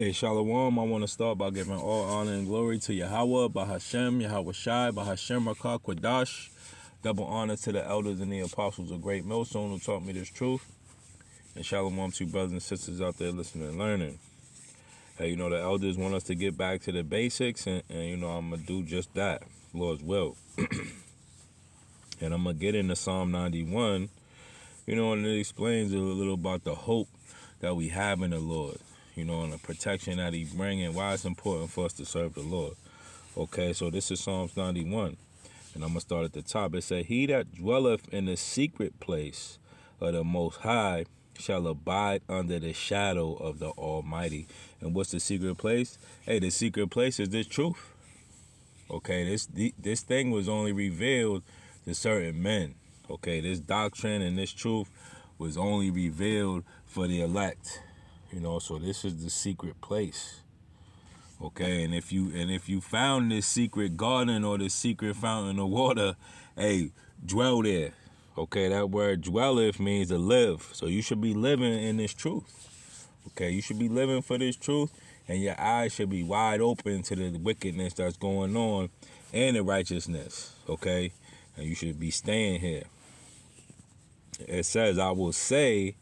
Hey, Shalom, I want to start by giving all honor and glory to Yahweh, Bahashem, Yahweh Shai, Bahashem, Rakah, Quadash. Double honor to the elders and the apostles of Great Millstone who taught me this truth. And Shalom to brothers and sisters out there listening and learning. Hey, the elders want us to get back to the basics, and I'm going to do just that, Lord's will. And I'm going to get into Psalm 91, and it explains a little about the hope that we have in the Lord. And the protection that he brings and why it's important for us to serve the Lord. Okay, so this is Psalms 91. And I'm going to start at the top. It says, He that dwelleth in the secret place of the Most High shall abide under the shadow of the Almighty. And what's the secret place? Hey, the secret place is this truth. Okay, this thing was only revealed to certain men. Okay, this doctrine and this truth was only revealed for the elect. So this is the secret place. Okay, and if you found this secret garden or this secret fountain of water, hey, dwell there. Okay, that word dwelleth means to live. So you should be living in this truth. Okay, you should be living for this truth, and your eyes should be wide open to the wickedness that's going on and the righteousness. Okay, and you should be staying here. It says, I will say,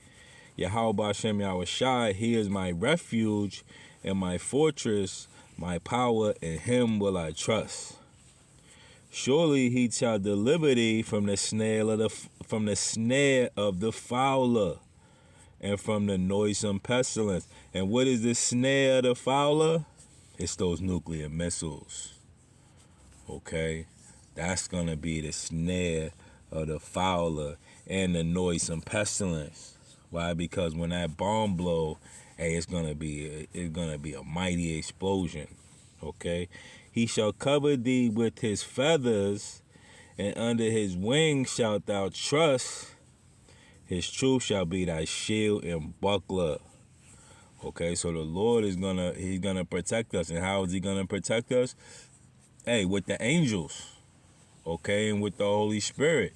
Yahweh Hashem Yahweh Shai, he is my refuge and my fortress, my power, in him will I trust. Surely he shall deliver thee from the snare of the fowler, and from the noisome pestilence. And what is the snare of the fowler? It's those nuclear missiles. Okay, that's gonna be the snare of the fowler and the noisome pestilence. Why? Because when that bomb blow, hey, it's gonna be a mighty explosion. Okay, he shall cover thee with his feathers, and under his wings shalt thou trust. His truth shall be thy shield and buckler. Okay, so the Lord he's gonna protect us, and how is he gonna protect us? Hey, with the angels. Okay, and with the Holy Spirit.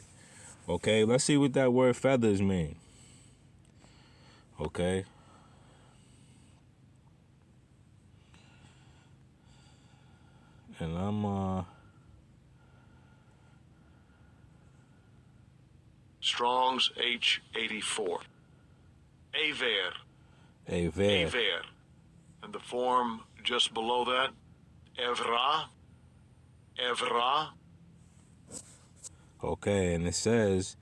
Okay, let's see what that word feathers mean. Okay. And I'm Strong's H84. Aver. Aver. And the form just below that, Evra. Okay, and it says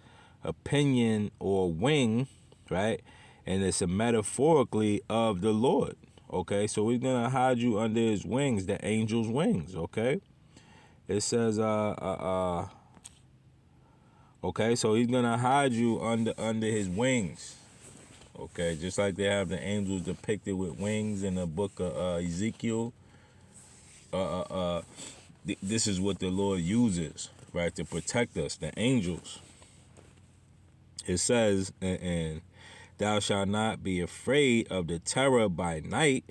opinion or wing, right? And it's a metaphorically of the Lord. Okay, so we're gonna hide you under his wings, the angel's wings. Okay, it says okay, so he's gonna hide you under his wings. Okay, just like they have the angels depicted with wings in the book of Ezekiel. This is what the Lord uses, right, to protect us, the angels. It says, and thou shalt not be afraid of the terror by night,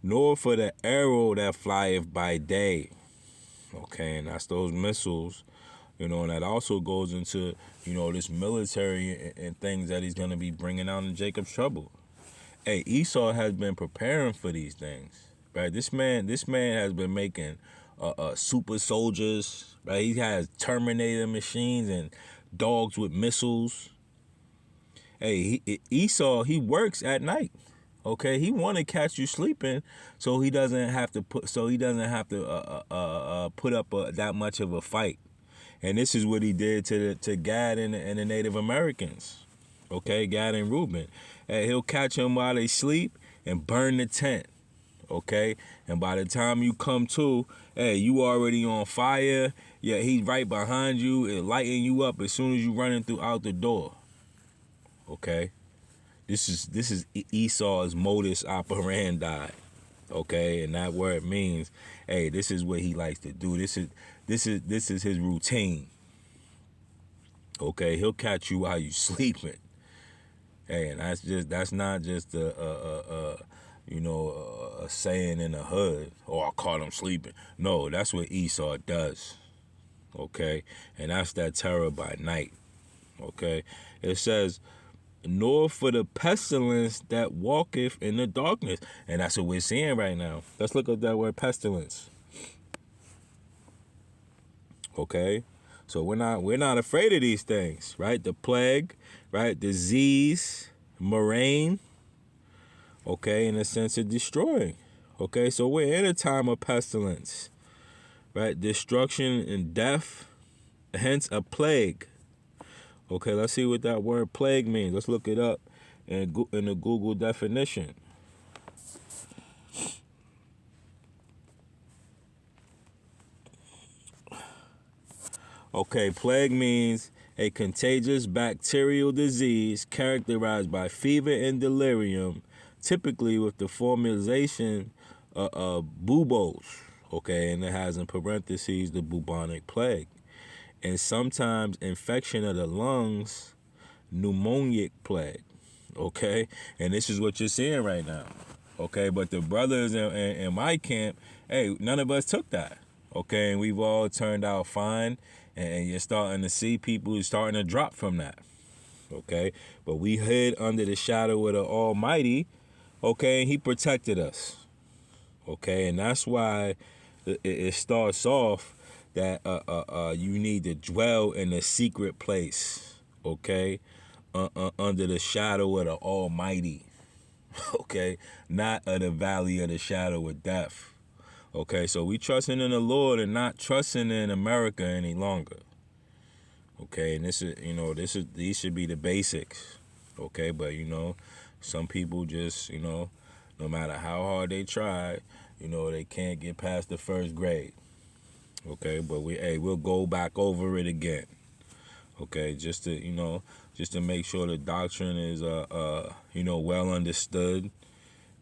nor for the arrow that flieth by day. Okay, and that's those missiles, and that also goes into, this military and things that he's going to be bringing out in Jacob's trouble. Hey, Esau has been preparing for these things, right? This man has been making super soldiers, right? He has Terminator machines and dogs with missiles. Hey, Esau, he works at night. Okay, he want to catch you sleeping, so he doesn't have to put up that much of a fight. And this is what he did to Gad and the Native Americans. Okay, Gad and Reuben. Hey, he'll catch them while they sleep and burn the tent. Okay, and by the time you come to, hey, you already on fire. Yeah, he's right behind you and lighting you up as soon as you running out the door. Okay, this is Esau's modus operandi. Okay, and that word means, hey, this is what he likes to do. This is his routine. Okay, he'll catch you while you sleeping. Hey, and that's not just a saying in the hood, oh, I caught him sleeping. No, that's what Esau does. Okay, and that's that terror by night. Okay, it says nor for the pestilence that walketh in the darkness. And that's what we're seeing right now. Let's look at that word pestilence. Okay? So we're not afraid of these things, right? The plague, right? Disease, murrain, okay, in the sense of destroying. Okay, so we're in a time of pestilence, right? Destruction and death, hence a plague. Okay, let's see what that word plague means. Let's look it up in the Google definition. Okay, plague means a contagious bacterial disease characterized by fever and delirium, typically with the formulation of buboes. Okay, and it has in parentheses the bubonic plague. And sometimes infection of the lungs, pneumonic plague. Okay, and this is what you're seeing right now. Okay, but the brothers in my camp, hey, none of us took that. Okay, and we've all turned out fine. And you're starting to see people who's starting to drop from that. Okay? But we hid under the shadow of the Almighty. Okay? And He protected us. Okay? And that's why it starts off that you need to dwell in a secret place. Okay? Under the shadow of the Almighty. Okay? Not of the valley of the shadow of death. Okay, so we trusting in the Lord and not trusting in America any longer. Okay, and these should be the basics. Okay, but some people just, no matter how hard they try, they can't get past the first grade. Okay, but we'll go back over it again. Okay, just to make sure the doctrine is well understood,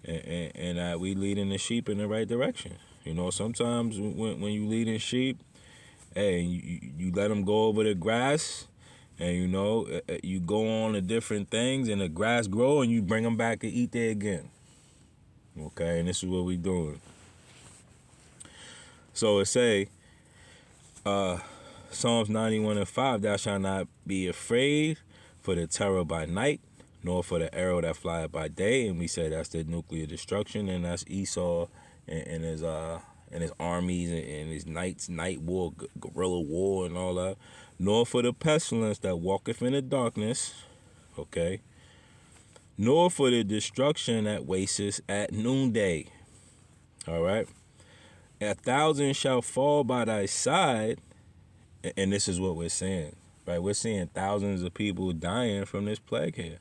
and that we leading the sheep in the right direction. Sometimes when you leading sheep, hey, you let them go over the grass, and you go on to different things, and the grass grow, and you bring them back to eat there again. Okay, and this is what we doing. So it say, Psalms 91:5, thou shalt not be afraid for the terror by night, nor for the arrow that flieth by day. And we say that's the nuclear destruction, and that's Esau and his armies and his night war, guerrilla war, and all that. Nor for the pestilence that walketh in the darkness, okay. Nor for the destruction that wasteth at noonday. All right. 1,000 shall fall by thy side, and this is what we're seeing, right? We're seeing thousands of people dying from this plague here.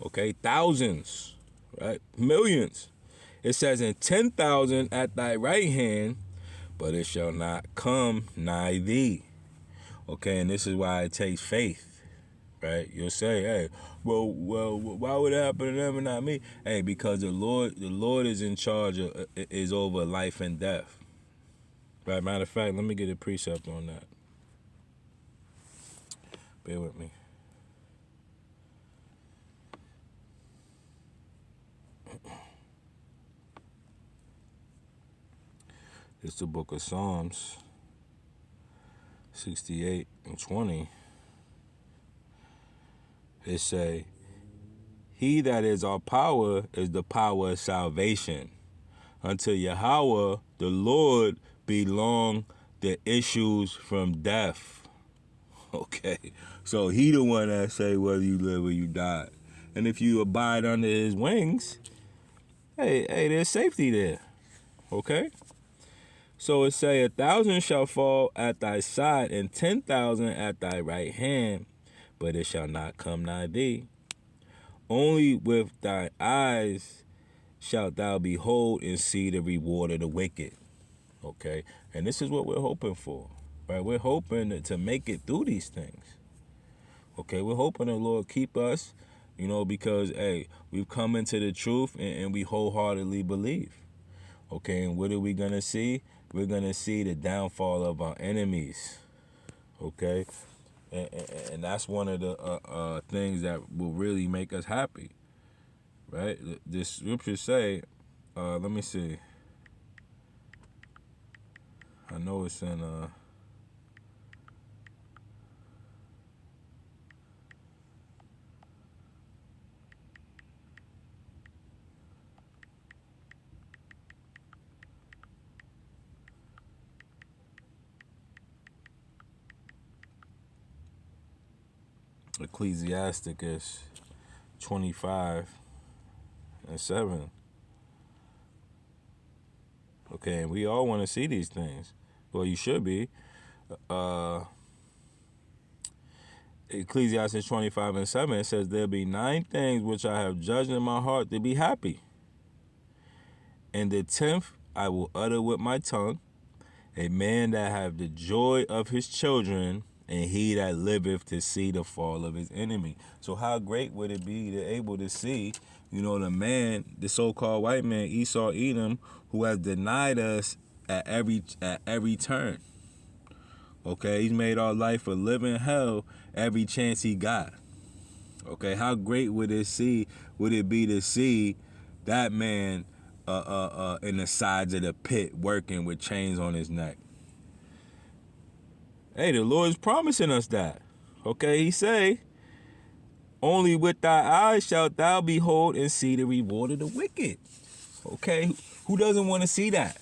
Okay, thousands, right? Millions. It says, and 10,000 at thy right hand, but it shall not come nigh thee. Okay, and this is why it takes faith, right? You'll say, hey, well, why would it happen to them and not me? Hey, because the Lord is in charge is over life and death. Right? Matter of fact, let me get a precept on that. Bear with me. It's the book of Psalms 68:20. It say, he that is our power is the power of salvation. Unto Yahweh, the Lord, belong the issues from death. Okay, so he the one that say whether you live or you die. And if you abide under his wings, hey, there's safety there. Okay? So it say, 1,000 shall fall at thy side, and 10,000 at thy right hand, but it shall not come nigh thee. Only with thy eyes shalt thou behold and see the reward of the wicked. Okay? And this is what we're hoping for. Right? We're hoping to make it through these things. Okay? We're hoping the Lord keep us, because, hey, we've come into the truth and we wholeheartedly believe. Okay? And what are we going to see? We're going to see the downfall of our enemies. Okay? And that's one of the things that will really make us happy. Right? The scriptures say, let me see. I know it's in... Ecclesiasticus 25 and 7. Okay, and we all want to see these things. Well, you should be. Ecclesiastes 25 and 7, it says, there be 9 things which I have judged in my heart to be happy. And the 10th I will utter with my tongue, a man that have the joy of his children, and he that liveth to see the fall of his enemy. So how great would it be to able to see, the man, the so-called white man, Esau Edom, who has denied us at every turn. Okay, he's made our life a living hell every chance he got. Okay, how great would it be to see that man in the sides of the pit working with chains on his neck? Hey, the Lord is promising us that. Okay, he say, only with thy eyes shalt thou behold and see the reward of the wicked. Okay, who doesn't want to see that?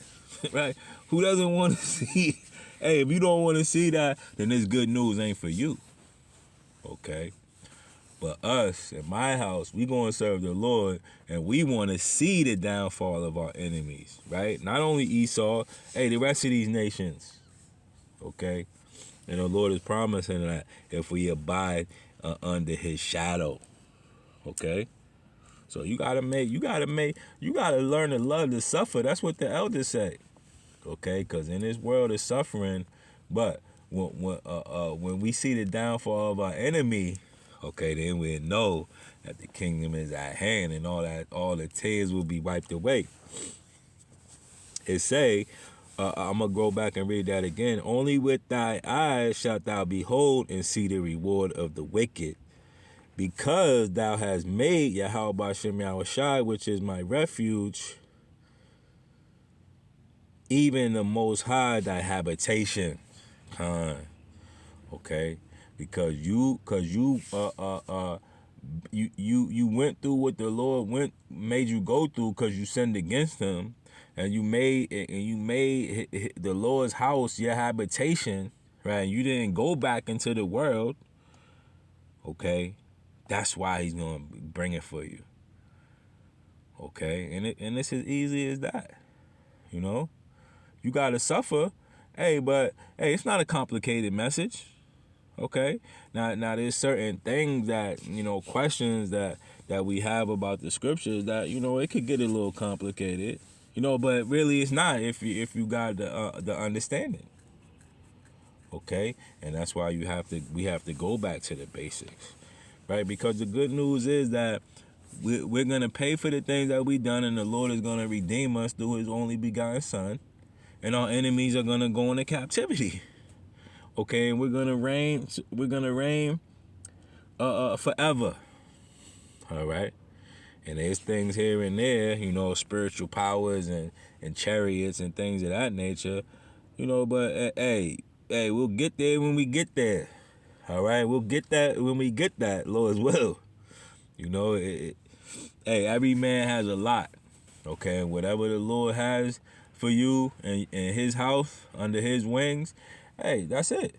Right? Who doesn't want to see? Hey, if you don't want to see that, then this good news ain't for you. Okay? But us, in my house, we going to serve the Lord, and we want to see the downfall of our enemies, right? Not only Esau, hey, the rest of these nations. Okay? And the Lord is promising that if we abide under his shadow. Okay? So you gotta learn to love to suffer. That's what the elders say. Okay, because in this world is suffering, but when we see the downfall of our enemy, okay, then we know that the kingdom is at hand, and all the tears will be wiped away. It say, I'm gonna go back and read that again. Only with thy eyes shalt thou behold and see the reward of the wicked, because thou hast made Yahweh B'Shem Yahushai, which is my refuge, even the Most High thy habitation. Okay, because you went through what the Lord made you go through, because you sinned against him, and you made the Lord's house your habitation, right? You didn't go back into the world. Okay, that's why he's gonna bring it for you. Okay, and it's as easy as that. You gotta suffer. Hey, but hey, it's not a complicated message. Okay, now there's certain things that questions that we have about the scriptures that it could get a little complicated. But really it's not if you got the understanding. Okay, and that's why we have to go back to the basics, right? Because the good news is that we're gonna pay for the things that we done, and the Lord is gonna redeem us through his only begotten Son, and our enemies are gonna go into captivity. Okay, and we're gonna reign forever. All right. And there's things here and there, spiritual powers and chariots and things of that nature, but hey, we'll get there when we get there. All right, we'll get that when we get that, Lord's will. Hey, every man has a lot. Okay, and whatever the Lord has for you and his house under his wings, hey, that's it.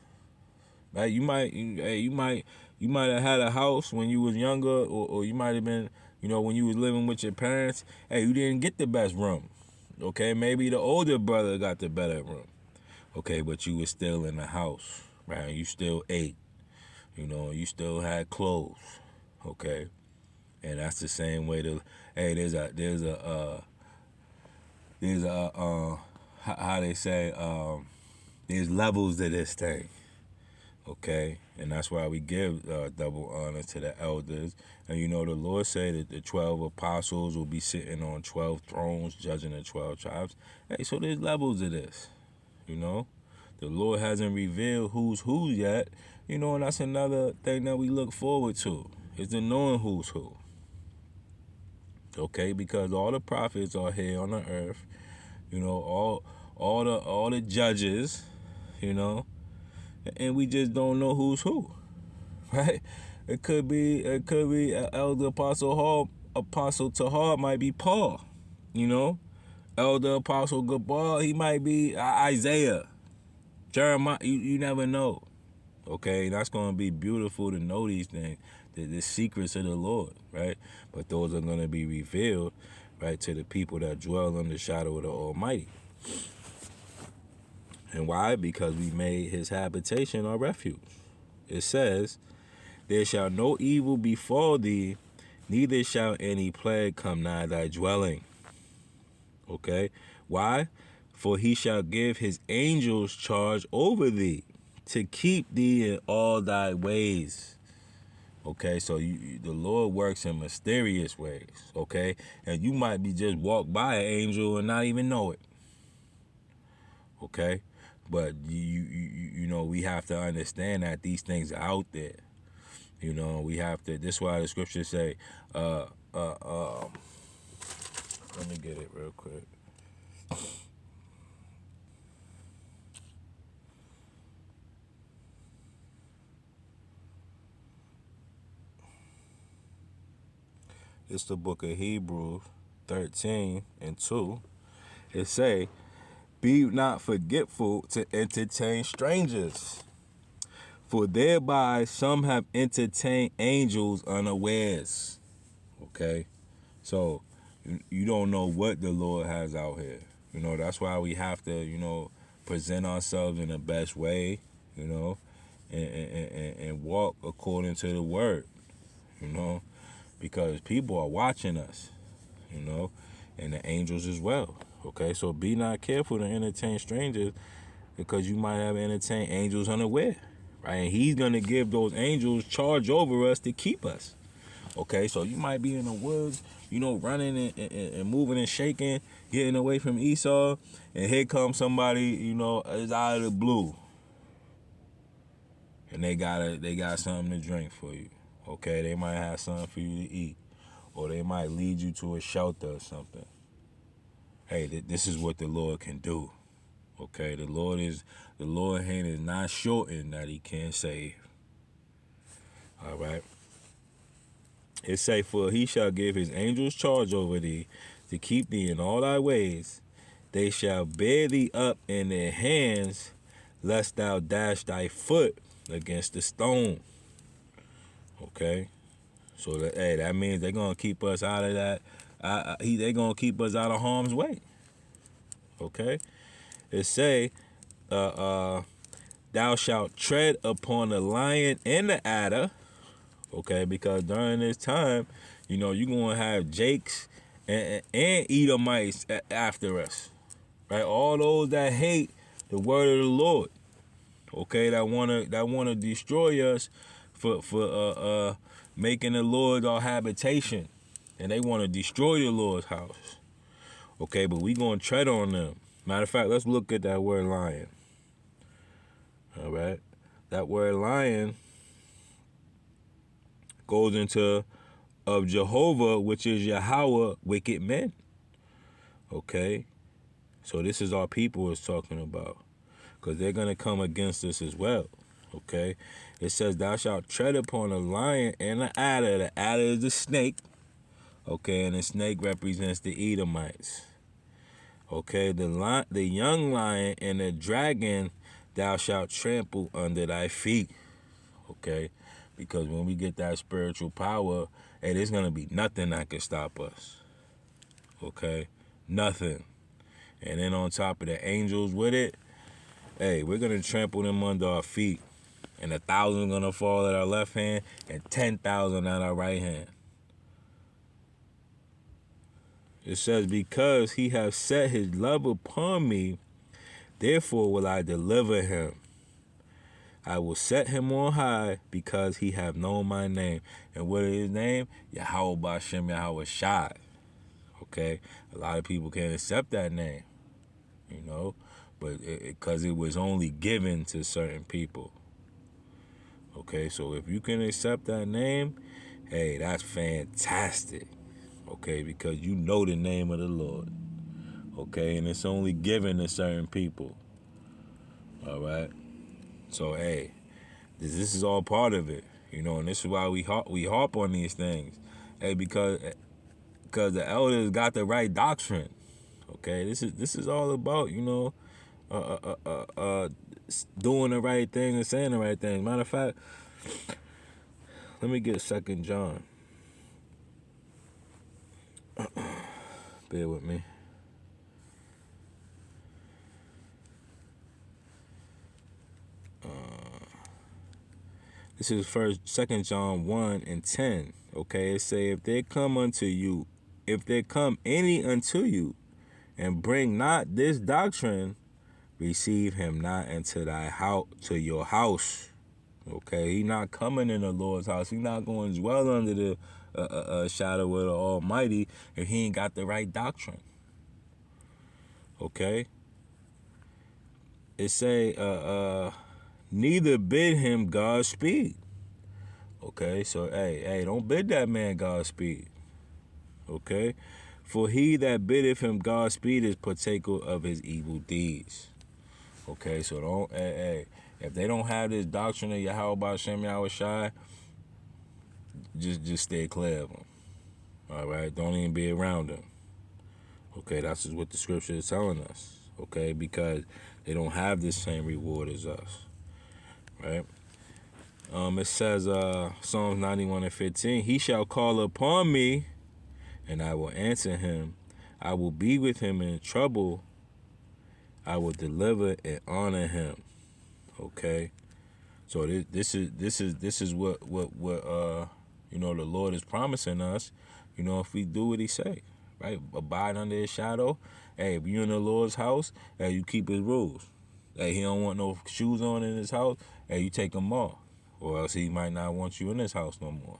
Right? You might have had a house when you was younger, or you might have been, when you was living with your parents. Hey, you didn't get the best room. Okay, maybe the older brother got the better room. Okay, but you was still in the house, right? You still ate. You still had clothes. Okay, and that's the same way to. Hey, there's how they say, there's levels to this thing. Okay, and that's why we give double honor to the elders. And the Lord said that the 12 apostles will be sitting on 12 thrones, judging the 12 tribes. Hey, so there's levels to this. The Lord hasn't revealed who's yet. And that's another thing that we look forward to, is the knowing who's who. Okay, because all the prophets are here on the earth. All the judges. And we just don't know who's who, right? It could be Elder Apostle Tahar might be Paul, Elder Apostle Gabal, he might be Isaiah, Jeremiah. You never know, Okay, that's going to be beautiful to know these things, the secrets of the Lord, right? But those are going to be revealed, right, to the people that dwell under the shadow of the Almighty. And why? Because we made his habitation our refuge. It says, there shall no evil befall thee, neither shall any plague come nigh thy dwelling. Okay? Why? For he shall give his angels charge over thee, to keep thee in all thy ways. Okay, so the Lord works in mysterious ways, okay? And you might be just walk by an angel and not even know it, okay? But you know, we have to understand that these things are out there. You know, we have to. This is why the scriptures say, let me get it real quick. It's the book of Hebrews 13:2. It say, be not forgetful to entertain strangers, for thereby some have entertained angels unawares. Okay? So, you don't know what the Lord has out here. You know, that's why we have to, you know, present ourselves in the best way, you know, and walk according to the word, you know, because people are watching us, you know, and the angels as well. Okay, so be not careful to entertain strangers, because you might have entertained angels unaware, right? And he's going to give those angels charge over us to keep us. Okay, so you might be in the woods, you know, running and moving and shaking, getting away from Esau, and here comes somebody, you know, is out of the blue, and they got something to drink for you. Okay, they might have something for you to eat, or they might lead you to a shelter or something. Hey, this is what the Lord can do. Okay, the Lord hand is not shortened that he can't save. All right. It say, for he shall give his angels charge over thee, to keep thee in all thy ways. They shall bear thee up in their hands, lest thou dash thy foot against the stone. Okay? So that means they're going to keep us out of that. They're going to keep us out of harm's way. Okay? It say, thou shalt tread upon the lion and the adder. Okay, because during this time, you know, you're going to have Jakes and Edomites after us, right? All those that hate the word of the Lord, okay, that wanna destroy us for making the Lord our habitation, and they want to destroy the Lord's house. Okay, but we going to tread on them. Matter of fact, let's look at that word lion. All right, that word lion goes into of Jehovah, which is Yahweh, wicked men. Okay, so this is our people is talking about, because they're going to come against us as well. Okay, it says, thou shalt tread upon a lion and an adder. The adder is the snake. Okay, and the snake represents the Edomites. Okay, the young lion and the dragon thou shalt trample under thy feet. Okay, because when we get that spiritual power, hey, there's going to be nothing that can stop us. Okay, nothing. And then on top of the angels with it, hey, we're going to trample them under our feet. And 1,000 going to fall at our left hand and 10,000 at our right hand. It says, because he hath set his love upon me, therefore will I deliver him. I will set him on high, because he hath known my name. And what is his name? Yahweh Bashem Yahweh Shai. Okay? A lot of people can't accept that name, you know, but because it was only given to certain people. Okay, so if you can accept that name, hey, that's fantastic. Okay, because you know the name of the Lord. Okay, and it's only given to certain people. All right. So hey, this is all part of it, you know, and this is why we harp on these things. Hey, because the elders got the right doctrine. Okay, this is all about, you know, doing the right thing and saying the right thing. Matter of fact, let me get 2 John. Bear with me. This is 2 John 1:10. Okay, it say, if there come any unto you, and bring not this doctrine, receive him not into to your house. Okay, he not coming in the Lord's house. He not going to dwell under the shadow of the Almighty if he ain't got the right doctrine. Okay, it say, neither bid him Godspeed. Okay, so hey, don't bid that man Godspeed. Okay, for he that biddeth him Godspeed is partaker of his evil deeds. Okay, so don't, if they don't have this doctrine of Yahweh Shem Yahweh Shai, just stay clear of them. All right, don't even be around them. Okay, that's just what the scripture is telling us. Okay, because they don't have this same reward as us. Right? It says, Psalms 91:15, he shall call upon me, and I will answer him. I will be with him in trouble. I will deliver and honor him. Okay, so this is what the Lord is promising us. If we do what he say, right? Abide under his shadow. Hey, if you in the Lord's house, hey, you keep his rules. Hey, he don't want no shoes on in his house. Hey, you take them off, or else he might not want you in his house no more.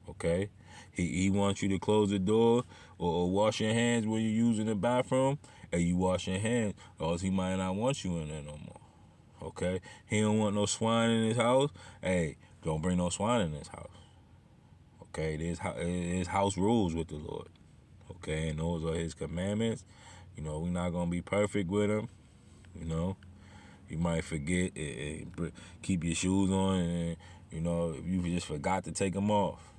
Okay, he wants you to close the door or wash your hands when you're using the bathroom. Hey, you wash your hands, or else he might not want you in there no more. Okay, he don't want no swine in his house. Hey, don't bring no swine in his house. Okay, there's house rules with the Lord. Okay, and those are his commandments. We're not gonna be perfect with him. You might forget, keep your shoes on, and if you just forgot to take them off.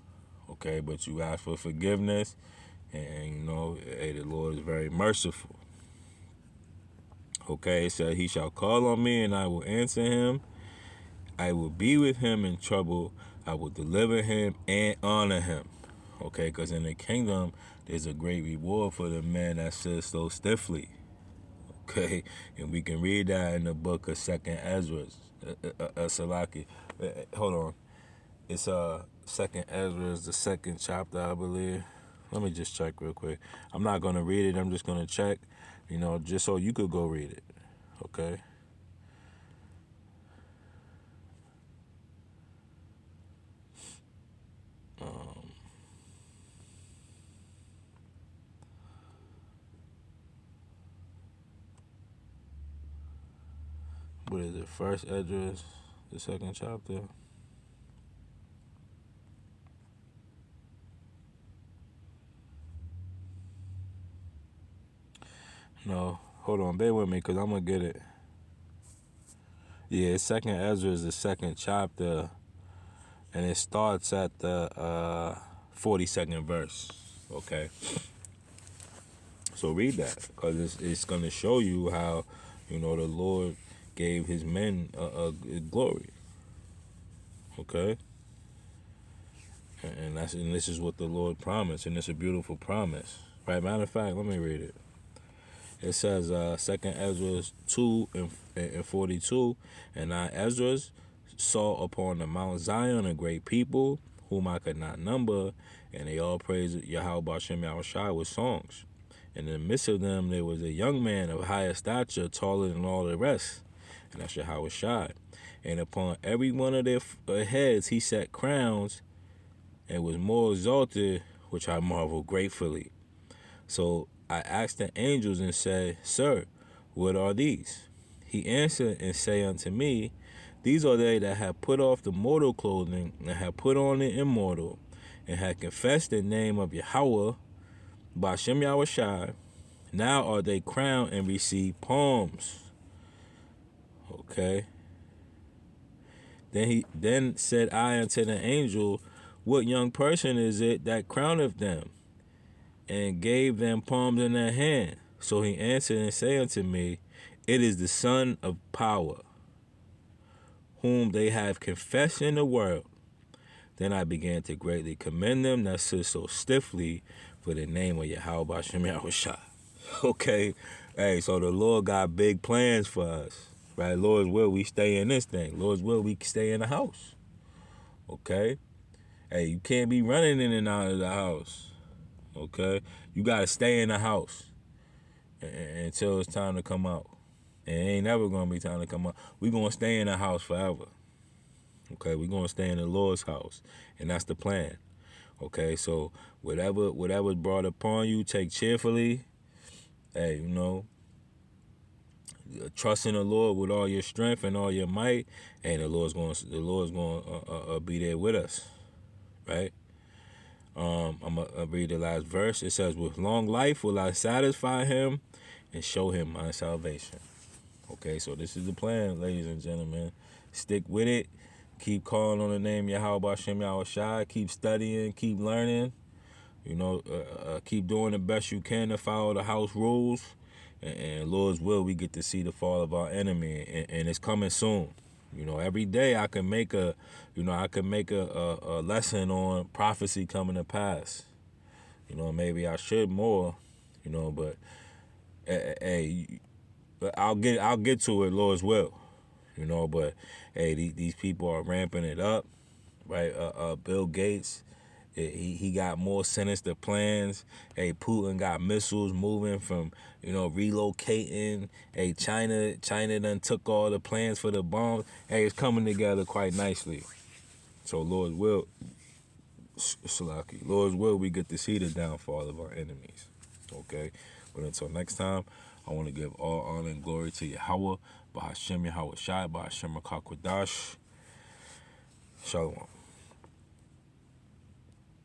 Okay, but you ask for forgiveness, and hey, the Lord is very merciful. Okay, it said, he shall call on me, and I will answer him. I will be with him in trouble. I will deliver him and honor him. Okay, because in the kingdom, there's a great reward for the man that says so stiffly. Okay, and we can read that in the book of 2 Ezra. Salaki. Hold on. It's 2 Ezra, the 2nd chapter, I believe. Let me just check real quick. I'm not going to read it. I'm just going to check, just so you could go read it. Okay? What is it? 1 Ezra, the 2nd chapter. No, hold on, bear with me, because I'm going to get it. Yeah, 2nd Ezra is the 2nd chapter, and it starts at the 42nd verse. Okay? So read that, because it's going to show you how, the Lord gave his men glory. Okay? And this is what the Lord promised, and it's a beautiful promise. Right? Matter of fact, let me read it. It says, 2nd Ezra 2 and 42, and I, Ezra, saw upon the Mount Zion a great people, whom I could not number, and they all praised Yahweh Shem Yahweh Shai with songs. And in the midst of them there was a young man of higher stature, taller than all the rest, and that's Yahweh Shai. And upon every one of their heads he set crowns, and was more exalted, which I marvel gratefully. So I asked the angels and said, Sir, what are these? He answered and say unto me, These are they that have put off the mortal clothing, and have put on the immortal, and have confessed the name of Yahweh, Ba'Shem Yahweh Shai. Now are they crowned and receive palms. Okay. Then said I unto the angel, What young person is it that crowneth them, and gave them palms in their hand? So he answered and said unto me, It is the Son of power, whom they have confessed in the world. Then I began to greatly commend them that stood so stiffly for the name of Yahweh Hashem Yahushua. Okay, hey, so the Lord got big plans for us, right? Lord's will, we stay in this thing. Lord's will, we stay in the house. Okay, hey, you can't be running in and out of the house. Okay, you gotta stay in the house until it's time to come out. And it ain't never gonna be time to come out. We gonna stay in the house forever. Okay, we gonna stay in the Lord's house, and that's the plan. Okay, so whatever's brought upon you, take cheerfully. Hey, trust in the Lord with all your strength and all your might, and the Lord's going to be there with us, right? I'm gonna read the last verse. It says, "With long life will I satisfy him, and show him my salvation." Okay, so this is the plan, ladies and gentlemen. Stick with it. Keep calling on the name Yahweh Hashem Yahushua. Keep studying. Keep learning. Keep doing the best you can to follow the house rules. And Lord's will, we get to see the fall of our enemy, and it's coming soon. Every day I can make a lesson on prophecy coming to pass. Maybe I should more, but hey, I'll get to it, Lord's will. But hey, these people are ramping it up, right? Bill Gates, he got more sinister plans. Hey, Putin got missiles moving from, relocating. Hey, China done took all the plans for the bombs. Hey, it's coming together quite nicely. So Lord's will, we get to see the downfall of our enemies. Okay? But until next time, I want to give all honor and glory to Yahweh, Bahashem Yahweh Shai, Bahashem Rakakwadash. Shalom.